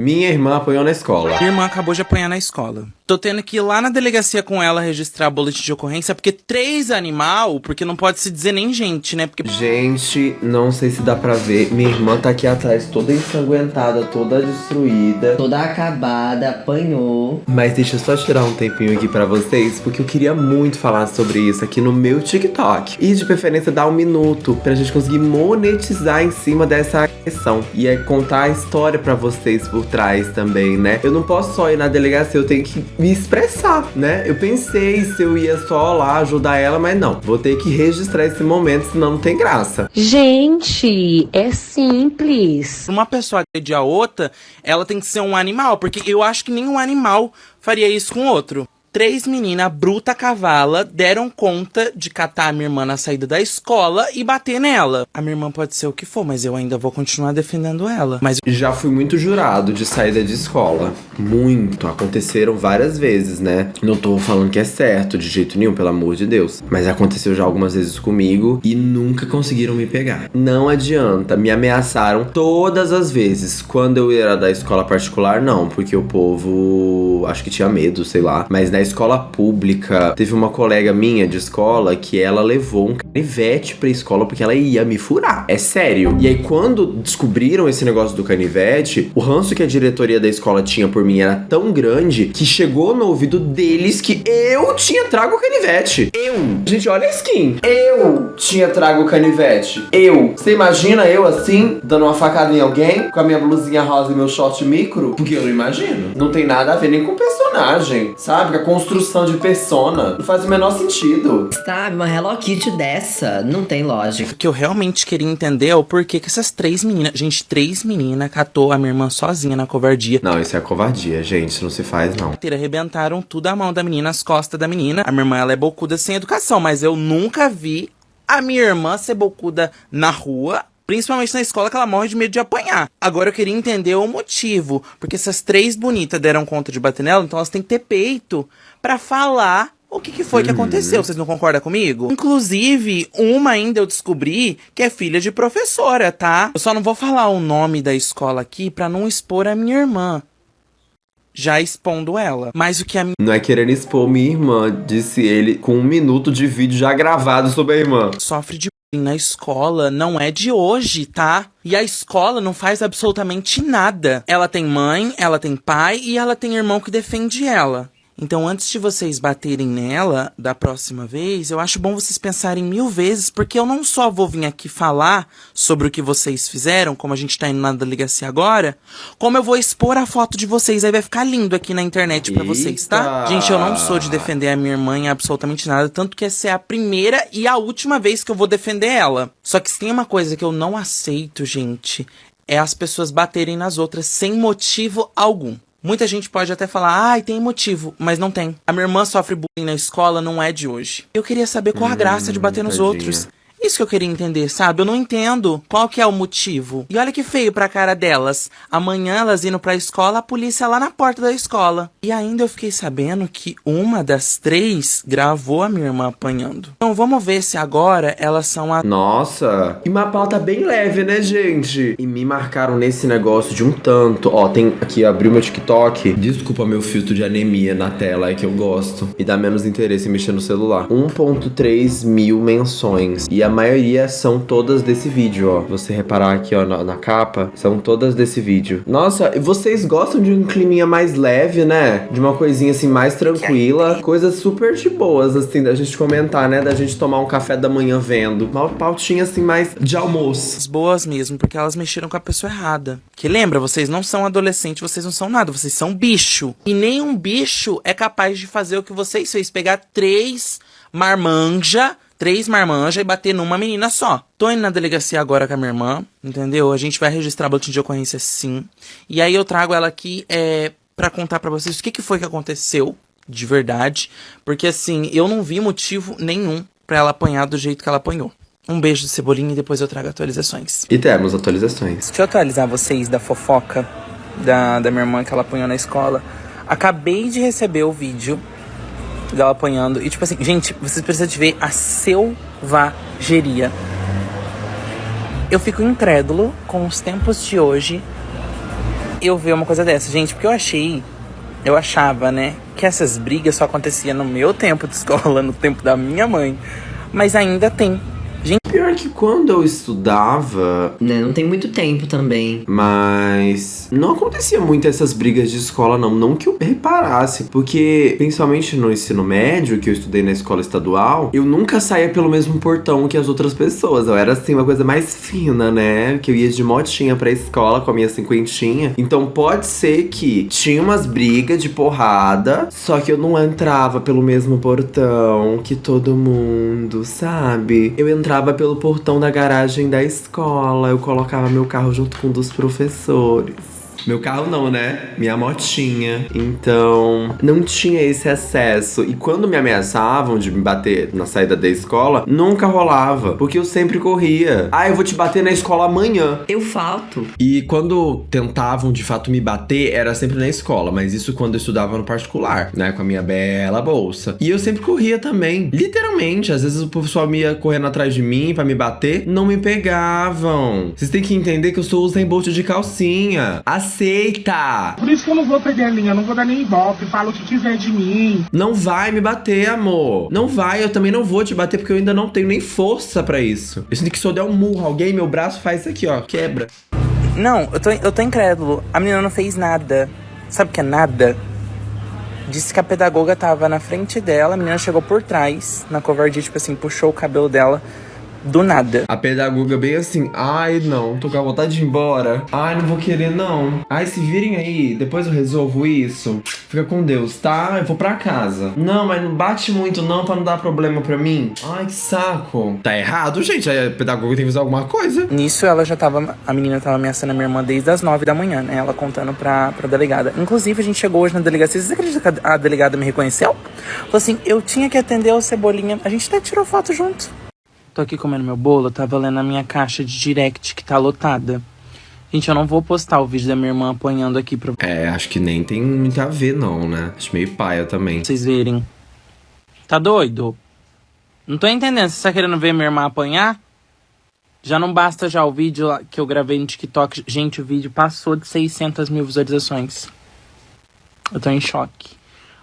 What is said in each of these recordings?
Minha irmã apanhou na escola. Minha irmã acabou de apanhar na escola. Tô tendo que ir lá na delegacia com ela registrar boletim de ocorrência, porque 3 animal, porque não pode se dizer nem gente, né? Porque... Gente, não sei se dá pra ver. Minha irmã tá aqui atrás, toda ensanguentada, toda destruída. Toda acabada, apanhou. Mas deixa eu só tirar um tempinho aqui pra vocês, porque eu queria muito falar sobre isso aqui no meu TikTok. E de preferência dar 1 minuto, pra gente conseguir monetizar em cima dessa agressão. E é contar a história pra vocês por trás também, né? Eu não posso só ir na delegacia, eu tenho que me expressar, né? Eu pensei se eu ia só lá ajudar ela, mas não. Vou ter que registrar esse momento, senão não tem graça. Gente, é simples. Uma pessoa agredir a outra, ela tem que ser um animal, porque eu acho que nenhum animal faria isso com outro. 3 meninas bruta cavala deram conta de catar a minha irmã na saída da escola e bater nela. A minha irmã pode ser o que for, mas eu ainda vou continuar defendendo ela. Mas Já fui muito jurado de saída de escola. Muito. Aconteceram várias vezes, né? Não tô falando que é certo de jeito nenhum, pelo amor de Deus. Mas aconteceu já algumas vezes comigo e nunca conseguiram me pegar. Não adianta. Me ameaçaram todas as vezes. Quando eu era da escola particular, não. Porque o povo, acho que tinha medo, sei lá. Mas na escola pública, teve uma colega minha de escola que ela levou um canivete pra escola porque ela ia me furar. É sério. E aí, quando descobriram esse negócio do canivete, o ranço que a diretoria da escola tinha por mim era tão grande que chegou no ouvido deles que eu tinha trago o canivete. Gente, olha a skin. Eu tinha trago o canivete. Você imagina eu assim, dando uma facada em alguém, com a minha blusinha rosa e meu short micro? Porque eu não imagino. Não tem nada a ver nem com o personagem, sabe? Com a construção de persona. Não faz o menor sentido. Sabe, uma Hello Kitty dessa não tem lógica. o que eu realmente queria entender é o porquê que essas 3 meninas... Gente, 3 meninas catou a minha irmã sozinha na covardia. Não, isso é covardia, gente. Isso não se faz, não. Arrebentaram tudo a mão da menina, as costas da menina. A minha irmã, ela é bocuda sem educação, mas eu nunca vi a minha irmã ser bocuda na rua, principalmente na escola, que ela morre de medo de apanhar. Agora eu queria entender o motivo, porque essas 3 bonitas deram conta de bater nela, então elas têm que ter peito pra falar o que foi que aconteceu. Vocês não concordam comigo? Inclusive, uma ainda eu descobri que é filha de professora, tá? Eu só não vou falar o nome da escola aqui pra não expor a minha irmã, já expondo ela. Mas o que a minha Não é querendo expor minha irmã, disse ele com 1 minuto de vídeo já gravado sobre a irmã. sofre de bullying na escola não é de hoje, tá? E a escola não faz absolutamente nada. Ela tem mãe, ela tem pai e ela tem irmão que defende ela. Então, antes de vocês baterem nela da próxima vez, eu acho bom vocês pensarem 1000 vezes, porque eu não só vou vir aqui falar sobre o que vocês fizeram, como a gente tá indo na delegacia agora, como eu vou expor a foto de vocês, aí vai ficar lindo aqui na internet pra vocês, tá? Eita! Gente, eu não sou de defender a minha irmã em absolutamente nada, tanto que essa é a primeira e a última vez que eu vou defender ela. Só que se tem uma coisa que eu não aceito, gente, é as pessoas baterem nas outras sem motivo algum. Muita gente pode até falar, ai, tem motivo, mas não tem. A minha irmã sofre bullying na escola, não é de hoje. Eu queria saber qual a graça de bater nos tadinha. outros. Isso que eu queria entender, sabe? Eu não entendo qual que é o motivo. E olha que feio pra cara delas. Amanhã elas indo pra escola, a polícia lá na porta da escola. E ainda eu fiquei sabendo que uma das 3 gravou a minha irmã apanhando. Então vamos ver se agora elas são a... Nossa, e uma pauta bem leve, né, gente? E me marcaram nesse negócio de um tanto. Ó, tem aqui, abriu meu TikTok. Desculpa meu filtro de anemia na tela, é que eu gosto. E dá menos interesse em mexer no celular. 1.3 mil menções. E a maioria são todas desse vídeo, ó. Você reparar aqui, ó, na capa, são todas desse vídeo. Nossa, vocês gostam de um climinha mais leve, né? De uma coisinha assim mais tranquila. Coisas super de boas, assim, da gente comentar, né? Da gente tomar um café da manhã vendo. Uma pautinha assim mais de almoço. boas mesmo, porque elas mexeram com a pessoa errada. Que lembra, vocês não são adolescentes, vocês não são nada, vocês são bicho. E nenhum bicho é capaz de fazer o que vocês fez, pegar 3 marmanjas e bater numa menina só. Tô indo na delegacia agora com a minha irmã, entendeu? A gente vai registrar boletim de ocorrência sim. E aí eu trago ela aqui pra contar pra vocês o que foi que aconteceu de verdade. Porque assim, eu não vi motivo nenhum pra ela apanhar do jeito que ela apanhou. Um beijo de Cebolinha e depois eu trago atualizações. E temos atualizações. Deixa eu atualizar vocês da fofoca da minha irmã que ela apanhou na escola. Acabei de receber o vídeo dela apanhando. E tipo assim, gente, vocês precisam de ver a selvageria. Eu fico incrédulo com os tempos de hoje eu ver uma coisa dessa, gente, porque eu achava, né, que essas brigas só aconteciam no meu tempo de escola, no tempo da minha mãe. Mas ainda tem. Pior que quando eu estudava, Né, não tem muito tempo também. mas não acontecia muito essas brigas de escola, não. Não que eu reparasse. Porque, principalmente no ensino médio, que eu estudei na escola estadual, eu nunca saía pelo mesmo portão que as outras pessoas. Eu era, assim, uma coisa mais fina, né? Que eu ia de motinha pra escola com a minha cinquentinha. Então pode ser que tinha umas brigas de porrada, só que eu não entrava pelo mesmo portão que todo mundo, sabe? Eu entrava pelo portão da garagem da escola. Eu colocava meu carro junto com um dos professores. Meu carro não, né? Minha motinha. Então, não tinha esse acesso. E quando me ameaçavam de me bater na saída da escola, nunca rolava. Porque eu sempre corria. Ah, eu vou te bater na escola amanhã. Eu falto. E quando tentavam de fato me bater, era sempre na escola. Mas isso quando eu estudava no particular, né? Com a minha bela bolsa. E eu sempre corria também. Literalmente. Às vezes o pessoal ia correndo atrás de mim pra me bater. Não me pegavam. Vocês têm que entender que eu sou Usain Bolt de calcinha. Aceita! Por isso que eu não vou perder a linha, não vou dar nem ibope, fala o que quiser de mim. Não vai me bater, amor. Não vai, eu também não vou te bater porque eu ainda não tenho nem força pra isso. Eu sinto que se eu der um murro a alguém, meu braço faz isso aqui, ó, quebra. Não, eu tô incrédulo. A menina não fez nada. Sabe o que é nada? Disse que a pedagoga tava na frente dela, a menina chegou por trás, na covardia, tipo assim, puxou o cabelo dela. Do nada. A pedagoga bem assim, ai não, tô com a vontade de ir embora. Ai, não vou querer não. Ai, se virem aí, depois eu resolvo isso. Fica com Deus, tá? Eu vou pra casa. Não, mas não bate muito não pra não dar problema pra mim. Ai, que saco. Tá errado, gente, a pedagoga tem que fazer alguma coisa. Nisso a menina tava ameaçando a minha irmã desde as 9 da manhã, né? Ela contando pra delegada. Inclusive, a gente chegou hoje na delegacia. Vocês acreditam que a delegada me reconheceu? Falou assim, eu tinha que atender o Cebolinha. A gente até tirou foto junto. Tô aqui comendo meu bolo, eu tava lendo a minha caixa de direct que tá lotada. Gente, eu não vou postar o vídeo da minha irmã apanhando aqui pra Acho que nem tem muito a ver não, né? Acho meio paia também. vocês verem. Tá doido? Não tô entendendo, você tá querendo ver minha irmã apanhar? Já não basta já o vídeo que eu gravei no TikTok. Gente, o vídeo passou de 600 mil visualizações. Eu tô em choque.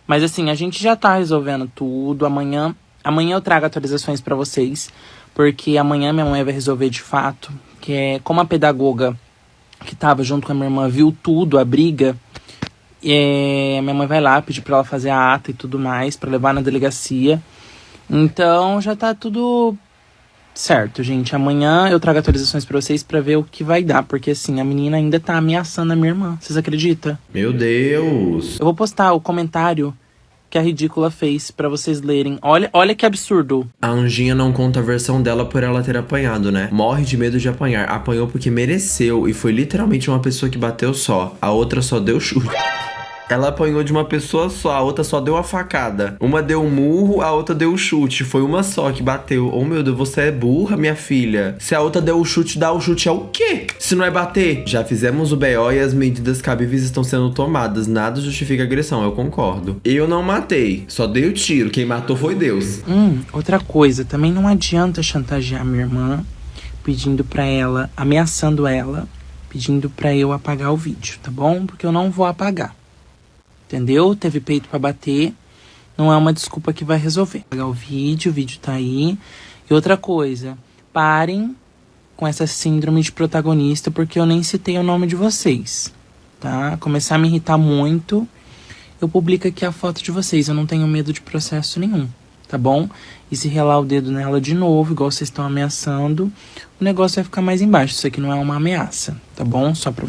Mas assim, a gente já tá resolvendo tudo. Amanhã eu trago atualizações pra vocês. Porque amanhã minha mãe vai resolver de fato. Que é como a pedagoga que tava junto com a minha irmã viu tudo, a briga. Minha mãe vai lá pedir pra ela fazer a ata e tudo mais, pra levar na delegacia. Então já tá tudo certo, gente. Amanhã eu trago atualizações pra vocês pra ver o que vai dar. Porque assim, a menina ainda tá ameaçando a minha irmã. Vocês acreditam? Meu Deus. Eu vou postar o comentário que a ridícula fez pra vocês lerem. Olha que absurdo. A Anjinha não conta a versão dela por ela ter apanhado, né? Morre de medo de apanhar. Apanhou porque mereceu e foi literalmente uma pessoa que bateu só. A outra só deu chute. Ela apanhou de uma pessoa só, a outra só deu a facada. Uma deu um murro, a outra deu o chute. Foi uma só que bateu. Oh, meu Deus, você é burra, minha filha. Se a outra deu o chute, dar o chute é o quê? Se não é bater? Já fizemos o BO e as medidas cabíveis estão sendo tomadas. Nada justifica agressão, eu concordo. Eu não matei, só dei o tiro. Quem matou foi Deus. Outra coisa, também não adianta chantagear minha irmã, pedindo pra ela, ameaçando ela, pedindo pra eu apagar o vídeo, tá bom? Porque eu não vou apagar. Entendeu? Teve peito pra bater. Não é uma desculpa que vai resolver. Pegar o vídeo tá aí. E outra coisa, parem com essa síndrome de protagonista, porque eu nem citei o nome de vocês, tá? Começar a me irritar muito, eu publico aqui a foto de vocês. Eu não tenho medo de processo nenhum, tá bom? E se relar o dedo nela de novo, igual vocês estão ameaçando, o negócio vai ficar mais embaixo. Isso aqui não é uma ameaça, tá bom? Só pra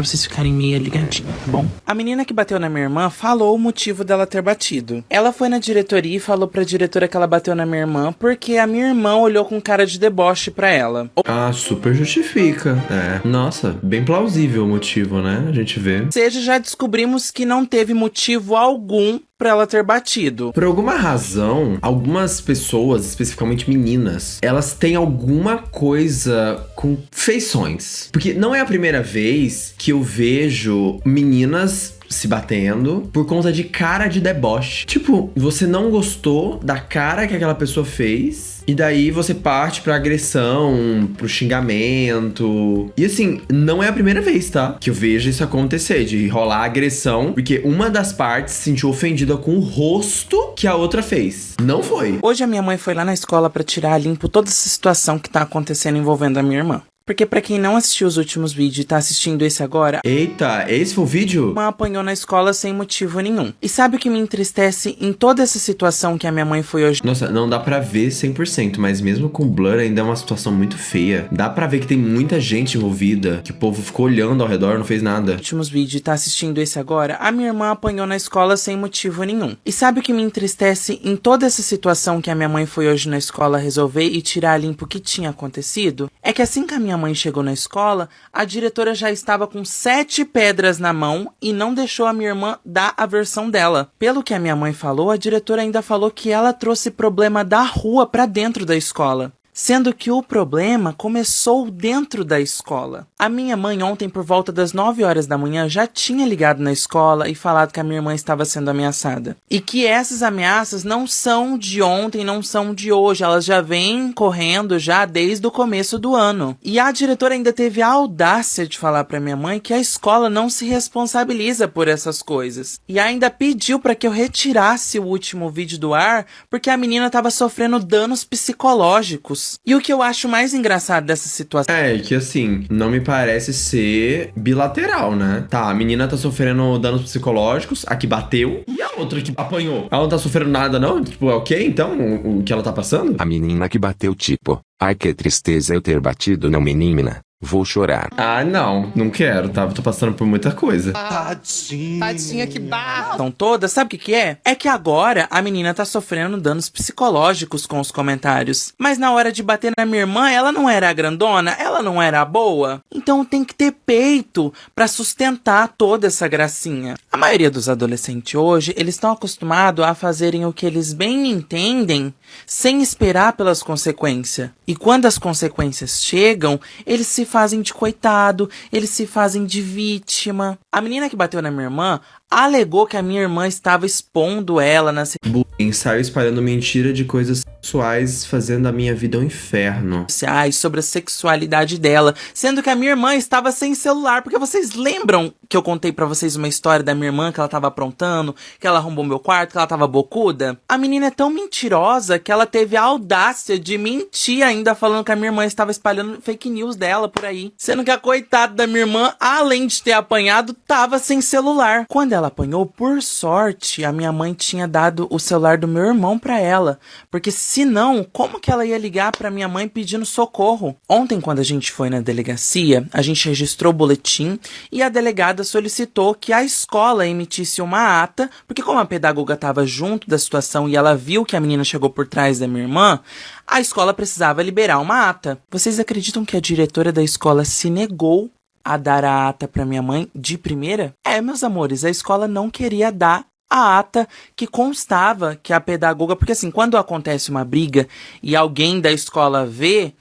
vocês ficarem meio ligadinhos, tá bom? A menina que bateu na minha irmã falou o motivo dela ter batido. Ela foi na diretoria e falou pra diretora que ela bateu na minha irmã porque a minha irmã olhou com cara de deboche pra ela. Ah, super justifica. Nossa, bem plausível o motivo, né? A gente vê. Ou seja, já descobrimos que não teve motivo algum pra ela ter batido. Por alguma razão, algumas pessoas, especificamente meninas, elas têm alguma coisa com feições. Porque não é a primeira vez que eu vejo meninas se batendo por conta de cara de deboche. Tipo, você não gostou da cara que aquela pessoa fez E daí você parte pra agressão, pro xingamento. E assim, não é a primeira vez, tá? Que eu vejo isso acontecer, de rolar agressão, porque uma das partes se sentiu ofendida com o rosto que a outra fez. Não foi. Hoje a minha mãe foi lá na escola pra tirar a limpo toda essa situação que tá acontecendo envolvendo a minha irmã. Porque pra quem não assistiu os últimos vídeos e tá assistindo esse agora, Eita, esse foi o vídeo? irmã apanhou na escola sem motivo nenhum. E sabe o que me entristece em toda essa situação que a minha mãe foi hoje? Nossa, não dá pra ver 100%, mas mesmo com blur ainda é uma situação muito feia. Dá pra ver que tem muita gente envolvida, que o povo ficou olhando ao redor e não fez nada. Últimos vídeos e tá assistindo esse agora, a minha irmã apanhou na escola sem motivo nenhum. E sabe o que me entristece em toda essa situação que a minha mãe foi hoje na escola resolver e tirar a limpo o que tinha acontecido? É que assim que a minha mãe chegou na escola, a diretora já estava com 7 pedras na mão e não deixou a minha irmã dar a versão dela. Pelo que a minha mãe falou, a diretora ainda falou que ela trouxe problema da rua pra dentro da escola. Sendo que o problema começou dentro da escola. A minha mãe ontem, por volta das 9 horas da manhã, já tinha ligado na escola e falado que a minha irmã estava sendo ameaçada. E que essas ameaças não são de ontem, não são de hoje, elas já vêm correndo já desde o começo do ano. E a diretora ainda teve a audácia de falar pra minha mãe que a escola não se responsabiliza por essas coisas. E ainda pediu para que eu retirasse o último vídeo do ar, porque a menina estava sofrendo danos psicológicos. E o que eu acho mais engraçado dessa situação É, que assim, não me parece ser bilateral, né? Tá, a menina tá sofrendo danos psicológicos, a que bateu, e a outra que apanhou. Ela não tá sofrendo nada, não? Tipo, é ok, então, o que ela tá passando? A menina que bateu tipo, ai que tristeza eu ter batido na menina, vou chorar. Ah, não quero, tá? Tô passando por muita coisa. Tadinha, que barra. toda, sabe o que que é? É que agora a menina tá sofrendo danos psicológicos com os comentários. Mas na hora de bater na minha irmã, ela não era a grandona, ela não era a boa. Então tem que ter peito pra sustentar toda essa gracinha. A maioria dos adolescentes hoje, eles estão acostumados a fazerem o que eles bem entendem, sem esperar pelas consequências. E quando as consequências chegam, eles se fazem de coitado, eles se fazem de vítima. A menina que bateu na minha irmã alegou que a minha irmã estava expondo ela nas Bullying, saiu espalhando mentira de coisas sexuais, fazendo a minha vida um inferno. sociais sobre a sexualidade dela, sendo que a minha irmã estava sem celular, porque vocês lembram que eu contei pra vocês uma história da minha irmã que ela tava aprontando, que ela arrombou meu quarto, que ela tava bocuda? A menina é tão mentirosa que ela teve a audácia de mentir ainda, falando que a minha irmã estava espalhando fake news dela por aí, sendo que a coitada da minha irmã, além de ter apanhado, tava sem celular. Quando ela apanhou, por sorte, a minha mãe tinha dado o celular do meu irmão pra ela, porque senão, como que ela ia ligar pra minha mãe pedindo socorro? Ontem, quando a gente foi na delegacia, a gente registrou o boletim e a delegada solicitou que a escola emitisse uma ata, porque como a pedagoga estava junto da situação e ela viu que a menina chegou por trás da minha irmã, a escola precisava liberar uma ata. Vocês acreditam que a diretora da escola se negou a dar a ata pra minha mãe de primeira? É, meus amores, a escola não queria dar a ata que constava que a pedagoga... Porque assim, quando acontece uma briga e alguém da escola vê,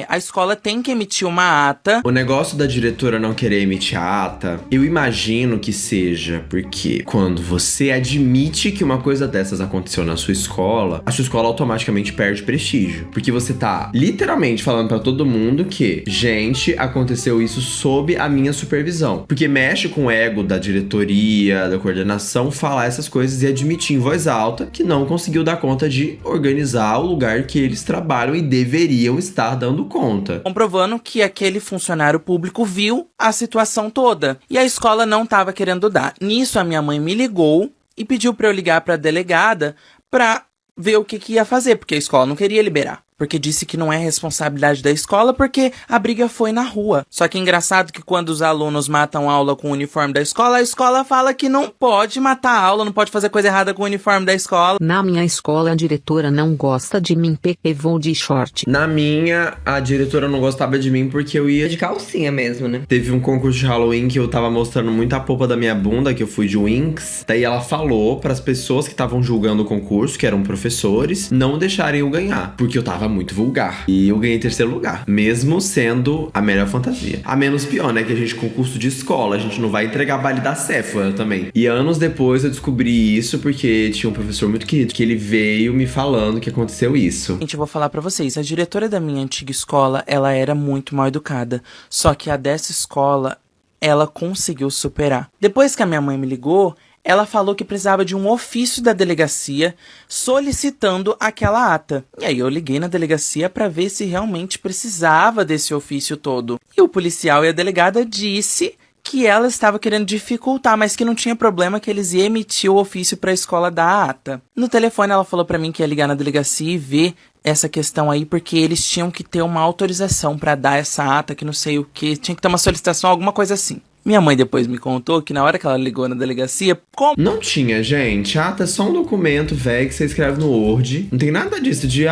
a escola tem que emitir uma ata. O negócio da diretora não querer emitir a ata, eu imagino que seja porque quando você admite que uma coisa dessas aconteceu na sua escola, a sua escola automaticamente perde prestígio. Porque você tá literalmente falando pra todo mundo que, gente, aconteceu isso sob a minha supervisão. Porque mexe com o ego da diretoria, da coordenação, falar essas coisas e admitir em voz alta que não conseguiu dar conta de organizar o lugar que eles trabalham e deveriam estar dando conta. Comprovando que aquele funcionário público viu a situação toda. E a escola não estava querendo dar. Nisso, a minha mãe me ligou e pediu para eu ligar para a delegada para ver o que ia fazer, porque a escola não queria liberar. Porque disse que não é responsabilidade da escola, porque a briga foi na rua. Só que é engraçado que quando os alunos matam aula com o uniforme da escola, a escola fala que não pode matar a aula, não pode fazer coisa errada com o uniforme da escola. Na minha escola, a diretora não gosta de mim porque vou de short. Na minha, a diretora não gostava de mim porque eu ia De calcinha mesmo, né? Teve um concurso de Halloween que eu tava mostrando muita polpa da minha bunda, que eu fui de Winx. Daí ela falou pras pessoas que estavam julgando o concurso, que eram professores, não deixarem eu ganhar. Porque eu tava tava muito vulgar. E eu ganhei terceiro lugar, mesmo sendo a melhor fantasia. A menos pior, né, que a gente, concurso de escola, a gente não vai entregar baile da Sephora também. E anos depois eu descobri isso porque tinha um professor muito querido, que ele veio me falando que aconteceu isso. Gente, eu vou falar pra vocês, a diretora da minha antiga escola, ela era muito mal educada. Só que a dessa escola, ela conseguiu superar. Depois que a minha mãe me ligou, ela falou que precisava de um ofício da delegacia solicitando aquela ata. E aí eu liguei na delegacia pra ver se realmente precisava desse ofício todo. E o policial e a delegada disse que ela estava querendo dificultar, mas que não tinha problema, que eles iam emitir o ofício pra escola dar ata. No telefone ela falou pra mim que ia ligar na delegacia e ver essa questão aí, porque eles tinham que ter uma autorização pra dar essa ata, que não sei o que, tinha que ter uma solicitação, alguma coisa assim. Minha mãe depois me contou que na hora que ela ligou na delegacia, Não tinha, gente. Ata é só um documento, velho, que você escreve no Word. Não tem nada disso de,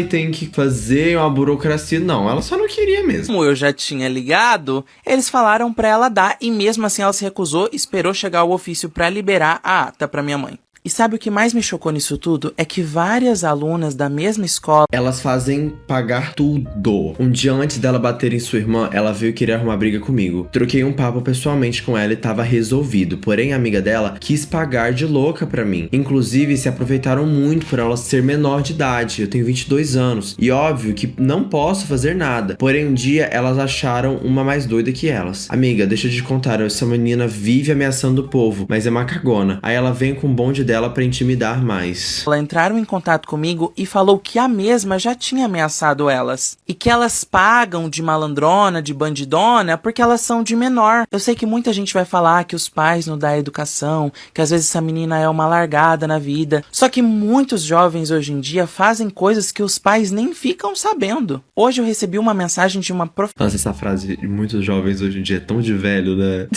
tem que fazer uma burocracia. Não, ela só não queria mesmo. Como eu já tinha ligado, eles falaram pra ela dar e mesmo assim ela se recusou e esperou chegar o ofício pra liberar a ata pra minha mãe. E sabe o que mais me chocou nisso tudo? É que várias alunas da mesma escola... Elas fazem pagar tudo. Um dia antes dela bater em sua irmã, ela veio querer arrumar briga comigo. Troquei um papo pessoalmente com ela e tava resolvido. Porém, a amiga dela quis pagar de louca pra mim. Inclusive, se aproveitaram muito por ela ser menor de idade. Eu tenho 22 anos. E óbvio que não posso fazer nada. Porém, um dia, elas acharam uma mais doida que elas. Amiga, deixa eu te contar. Essa menina vive ameaçando o povo, mas é uma cagona. Aí ela vem com um bonde dela pra intimidar mais. Elas entraram em contato comigo e falou que a mesma já tinha ameaçado elas. E que elas pagam de malandrona, de bandidona, porque elas são de menor. Eu sei que muita gente vai falar que os pais não dão educação, que às vezes essa menina é uma largada na vida. Só que muitos jovens hoje em dia fazem coisas que os pais nem ficam sabendo. Hoje eu recebi uma mensagem de uma Nossa, essa frase de muitos jovens hoje em dia é tão de velho, né?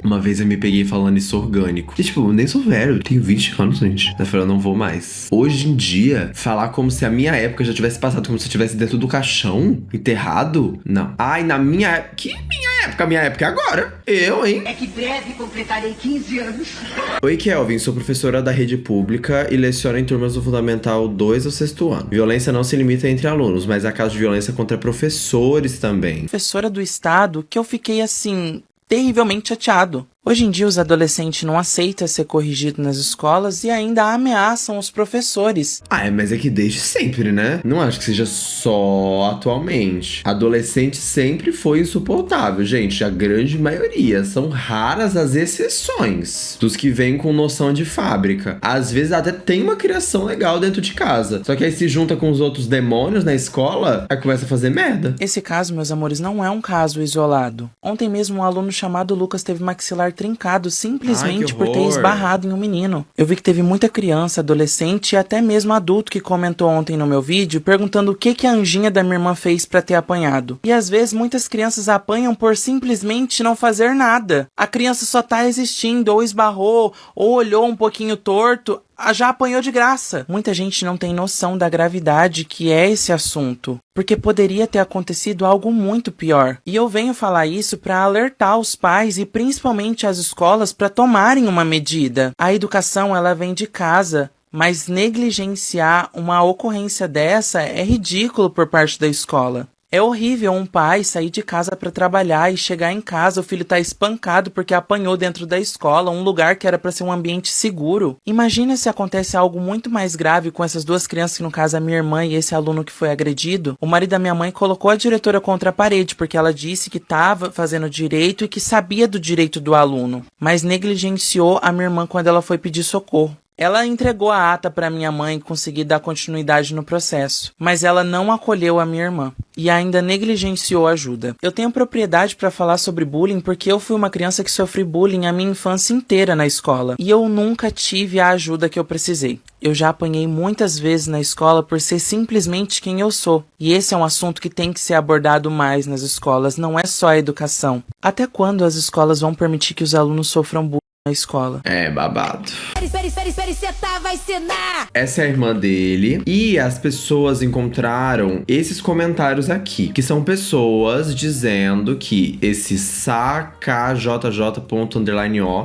Uma vez eu me peguei falando isso orgânico. E tipo, eu nem sou velho, eu tenho 20 anos, gente. Eu falei, eu não vou mais. Hoje em dia, falar como se a minha época já tivesse passado, como se eu estivesse dentro do caixão, enterrado? Não. Ai, na minha época... Que minha época? Minha época é agora. Eu, hein? É que breve completarei 15 anos. Oi, Kelvin. Sou professora da rede pública e leciono em turmas do Fundamental 2 ao 6º ano. Violência não se limita entre alunos, mas há casos de violência contra professores também. professora do estado que eu fiquei assim... terrivelmente chateado. Hoje em dia os adolescentes não aceitam ser corrigidos nas escolas e ainda ameaçam os professores. Mas é que desde sempre, né? Não acho que seja só atualmente. Adolescente sempre foi insuportável, gente. A grande maioria. São raras as exceções dos que vêm com noção de fábrica. Às vezes até tem uma criação legal dentro de casa. Só que aí se junta com os outros demônios na escola, aí começa a fazer merda. Esse caso, meus amores, não é um caso isolado. Ontem mesmo um aluno chamado Lucas teve maxilar trincado simplesmente por ter esbarrado em um menino. Eu vi que teve muita criança, adolescente e até mesmo adulto que comentou ontem no meu vídeo perguntando o que a anjinha da minha irmã fez pra ter apanhado. E às vezes muitas crianças apanham por simplesmente não fazer nada. A criança só tá existindo, ou esbarrou, ou olhou um pouquinho torto, já apanhou de graça. Muita gente não tem noção da gravidade que é esse assunto, porque poderia ter acontecido algo muito pior. E eu venho falar isso para alertar os pais e principalmente as escolas para tomarem uma medida. A educação, ela vem de casa, mas negligenciar uma ocorrência dessa é ridículo por parte da escola. É horrível um pai sair de casa para trabalhar e chegar em casa o filho tá espancado porque apanhou dentro da escola, um lugar que era para ser um ambiente seguro. Imagina se acontece algo muito mais grave com essas duas crianças, que no caso a minha irmã e esse aluno que foi agredido. O marido da minha mãe colocou a diretora contra a parede porque ela disse que estava fazendo direito e que sabia do direito do aluno, mas negligenciou a minha irmã quando ela foi pedir socorro. Ela entregou a ata para minha mãe conseguir dar continuidade no processo, mas ela não acolheu a minha irmã e ainda negligenciou a ajuda. Eu tenho propriedade para falar sobre bullying porque eu fui uma criança que sofri bullying a minha infância inteira na escola e eu nunca tive a ajuda que eu precisei. Eu já apanhei muitas vezes na escola por ser simplesmente quem eu sou. E esse é um assunto que tem que ser abordado mais nas escolas, não é só a educação. Até quando as escolas vão permitir que os alunos sofram bullying na na escola. É babado. Essa é a irmã dele. E as pessoas encontraram esses comentários aqui, que são pessoas dizendo que esse sakjj._o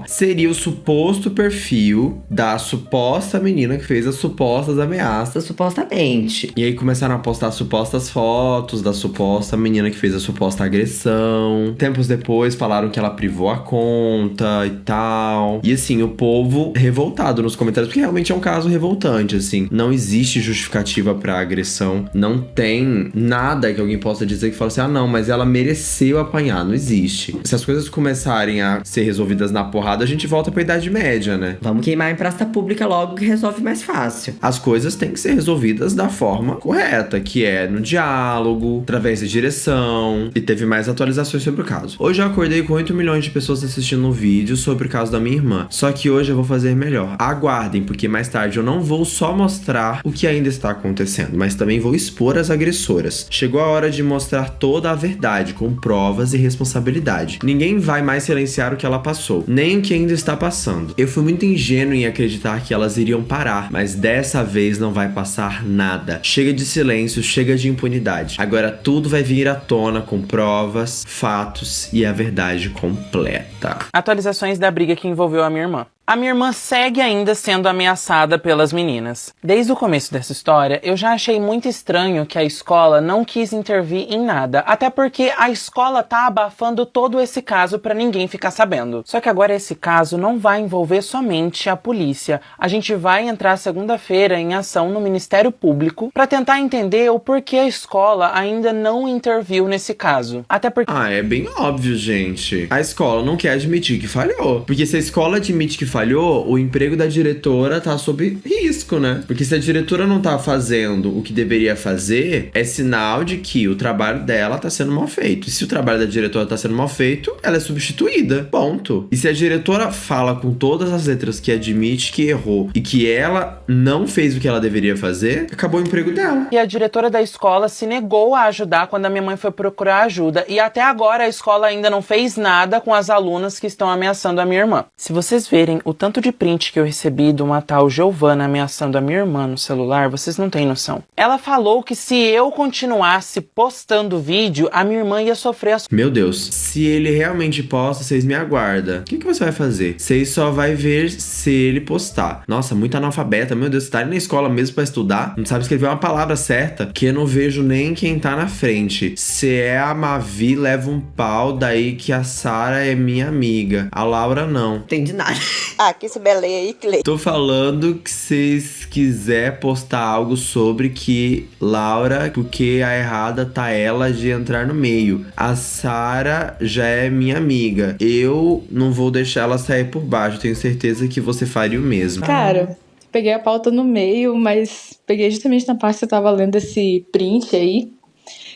seria o suposto perfil da suposta menina que fez as supostas ameaças. Supostamente. E aí começaram a postar supostas fotos da suposta menina que fez a suposta agressão. Tempos depois falaram que ela privou a conta e tal. E assim, o povo revoltado nos comentários, porque realmente é um caso revoltante, assim. Não existe justificativa pra agressão. Não tem nada que alguém possa dizer que fala assim, ah não, mas ela mereceu apanhar. Não existe. Se as coisas começarem a ser resolvidas na porrada, a gente volta pra Idade Média, né? Vamos queimar em praça pública logo que resolve mais fácil. As coisas têm que ser resolvidas da forma correta, que é no diálogo, através da direção, e teve mais atualizações sobre o caso. Hoje eu acordei com 8 milhões de pessoas assistindo um vídeo sobre o caso da minha irmã. Só que hoje eu vou fazer melhor. Aguardem, porque mais tarde eu não vou só mostrar o que ainda está acontecendo, mas também vou expor as agressoras. Chegou a hora de mostrar toda a verdade, com provas e responsabilidade. Ninguém vai mais silenciar o que ela passou, nem o que ainda está passando. Eu fui muito ingênuo em acreditar que elas iriam parar, mas dessa vez não vai passar nada. Chega de silêncio, chega de impunidade. Agora tudo vai vir à tona com provas, fatos e a verdade completa. Atualizações da briga que envolveu a minha irmã. A minha irmã segue ainda sendo ameaçada pelas meninas. Desde o começo dessa história, eu já achei muito estranho que a escola não quis intervir em nada, até porque a escola tá abafando todo esse caso pra ninguém ficar sabendo. Só que agora esse caso não vai envolver somente a polícia. A gente vai entrar segunda-feira em ação no Ministério Público pra tentar entender o porquê a escola ainda não interviu nesse caso. Até porque... Ah, é bem óbvio, gente. A escola não quer admitir que falhou. Porque se a escola admite que falhou, o emprego da diretora tá sob risco, né? Porque se a diretora não tá fazendo o que deveria fazer, é sinal de que o trabalho dela tá sendo mal feito. E se o trabalho da diretora tá sendo mal feito, ela é substituída. Ponto. E se a diretora fala com todas as letras que admite que errou e que ela não fez o que ela deveria fazer, acabou o emprego dela. E a diretora da escola se negou a ajudar quando a minha mãe foi procurar ajuda. E até agora a escola ainda não fez nada com as alunas que estão ameaçando a minha irmã. Se vocês verem o tanto de print que eu recebi de uma tal Giovana ameaçando a minha irmã no celular, vocês não têm noção. Ela falou que se eu continuasse postando vídeo, a minha irmã ia sofrer as... Meu Deus, se ele realmente posta, vocês me aguardam. O que você vai fazer? Vocês só vai ver se ele postar. Nossa, muito analfabeta, meu Deus, você tá ali na escola mesmo pra estudar? Não sabe escrever uma palavra certa? Que eu não vejo nem quem tá na frente. Se é a Mavi, leva um pau, daí que a Sara é minha amiga. A Laura não. Entendi nada. Ah, que se beleia aí, Clê. Tô falando que vocês quiser postar algo sobre que Laura, porque a errada tá ela de entrar no meio. A Sara já é minha amiga. Eu não vou deixar ela sair por baixo. Tenho certeza que você faria o mesmo. Cara, peguei a pauta no meio, mas peguei justamente na parte que você tava lendo esse print aí.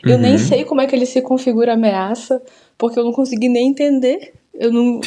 Eu nem sei como é que ele se configura ameaça, porque eu não consegui nem entender. Eu não...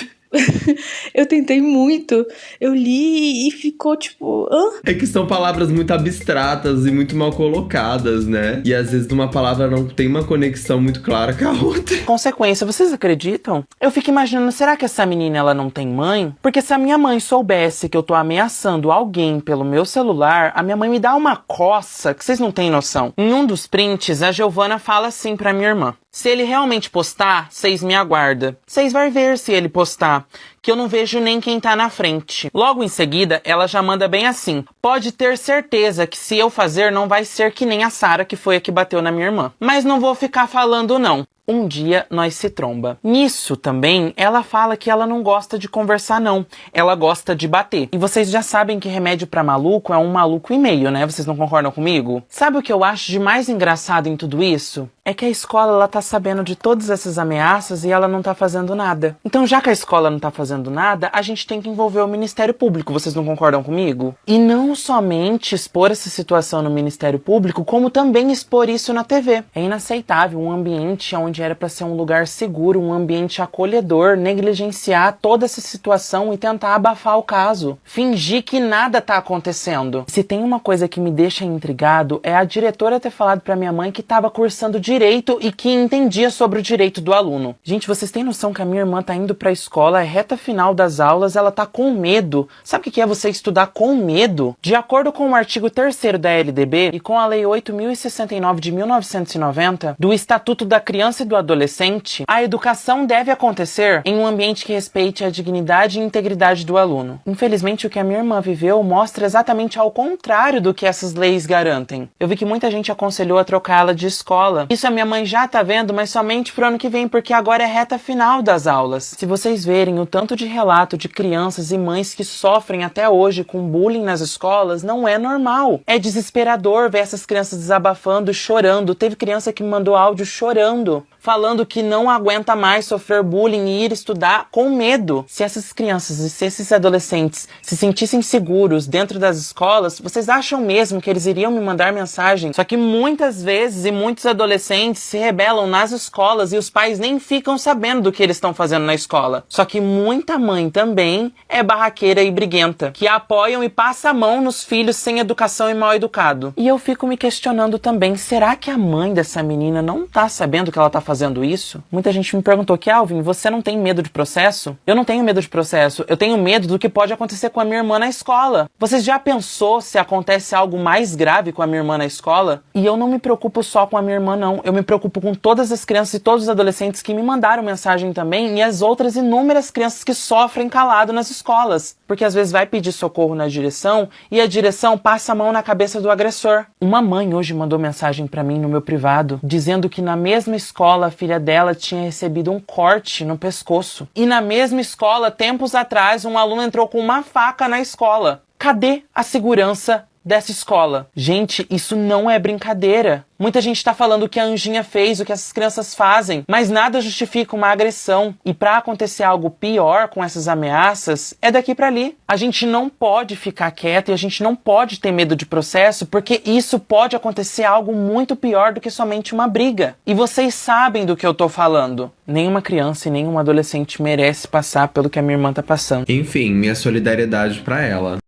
Eu tentei muito, eu li e ficou tipo... É que são palavras muito abstratas e muito mal colocadas, né? E às vezes uma palavra não tem uma conexão muito clara com a outra. Consequência, vocês acreditam? Eu fico imaginando, será que essa menina ela não tem mãe? Porque se a minha mãe soubesse que eu tô ameaçando alguém pelo meu celular, a minha mãe me dá uma coça que vocês não têm noção. Em um dos prints, a Giovana fala assim pra minha irmã: se ele realmente postar, vocês me aguardam. Vocês vão ver se ele postar, que eu não vejo nem quem tá na frente. Logo em seguida, ela já manda bem assim: pode ter certeza que se eu fazer, não vai ser que nem a Sara, que foi a que bateu na minha irmã. Mas não vou ficar falando não. Um dia nós se tromba. Nisso também, ela fala que ela não gosta de conversar não. Ela gosta de bater. E vocês já sabem que remédio pra maluco é um maluco e meio, né? Vocês não concordam comigo? Sabe o que eu acho de mais engraçado em tudo isso? É que a escola, ela tá sabendo de todas essas ameaças e ela não tá fazendo nada. Então, já que a escola não tá fazendo nada, a gente tem que envolver o Ministério Público. Vocês não concordam comigo? E não somente expor essa situação no Ministério Público, como também expor isso na TV. É inaceitável um ambiente onde era pra ser um lugar seguro, um ambiente acolhedor, negligenciar toda essa situação e tentar abafar o caso. Fingir que nada tá acontecendo. Se tem uma coisa que me deixa intrigado, é a diretora ter falado pra minha mãe que tava cursando direito e que entendia sobre o direito do aluno. Gente, vocês têm noção que a minha irmã tá indo pra escola, é reta final das aulas ela tá com medo. Sabe o que é você estudar com medo? De acordo com o artigo 3º da LDB e com a Lei 8.069 de 1990, do Estatuto da Criança e do Adolescente, a educação deve acontecer em um ambiente que respeite a dignidade e integridade do aluno. Infelizmente, o que a minha irmã viveu mostra exatamente ao contrário do que essas leis garantem. Eu vi que muita gente aconselhou a trocá-la de escola. Isso a minha mãe já tá vendo, mas somente pro ano que vem, porque agora é reta final das aulas. Se vocês verem o tanto de relato de crianças e mães que sofrem até hoje com bullying nas escolas, não é normal. É desesperador ver essas crianças desabafando, chorando. Teve criança que me mandou áudio chorando, falando que não aguenta mais sofrer bullying e ir estudar com medo. Se essas crianças e se esses adolescentes se sentissem seguros dentro das escolas, vocês acham mesmo que eles iriam me mandar mensagem? Só que muitas vezes e muitos adolescentes se rebelam nas escolas e os pais nem ficam sabendo do que eles estão fazendo na escola. Só que muita mãe também é barraqueira e briguenta, que apoiam e passa a mão nos filhos sem educação e mal educado. E eu fico me questionando também, será que a mãe dessa menina não tá sabendo que ela tá fazendo isso? Muita gente me perguntou, Kelvin, você não tem medo de processo? Eu não tenho medo de processo, eu tenho medo do que pode acontecer com a minha irmã na escola. Você já pensou se acontece algo mais grave com a minha irmã na escola? E eu não me preocupo só com a minha irmã, não. Eu me preocupo com todas as crianças e todos os adolescentes que me mandaram mensagem também e as outras inúmeras crianças que sofrem calado nas escolas. Porque às vezes vai pedir socorro na direção e a direção passa a mão na cabeça do agressor. Uma mãe hoje mandou mensagem pra mim no meu privado, dizendo que na mesma escola a filha dela tinha recebido um corte no pescoço. E na mesma escola, tempos atrás, um aluno entrou com uma faca na escola. Cadê a segurança dessa escola? Gente, isso não é brincadeira. Muita gente tá falando o que a Anjinha fez, o que essas crianças fazem, mas nada justifica uma agressão. E pra acontecer algo pior com essas ameaças, é daqui pra ali. A gente não pode ficar quieto e a gente não pode ter medo de processo, porque isso pode acontecer algo muito pior do que somente uma briga. E vocês sabem do que eu tô falando. Nenhuma criança e nenhum adolescente merece passar pelo que a minha irmã tá passando. Enfim, minha solidariedade pra ela.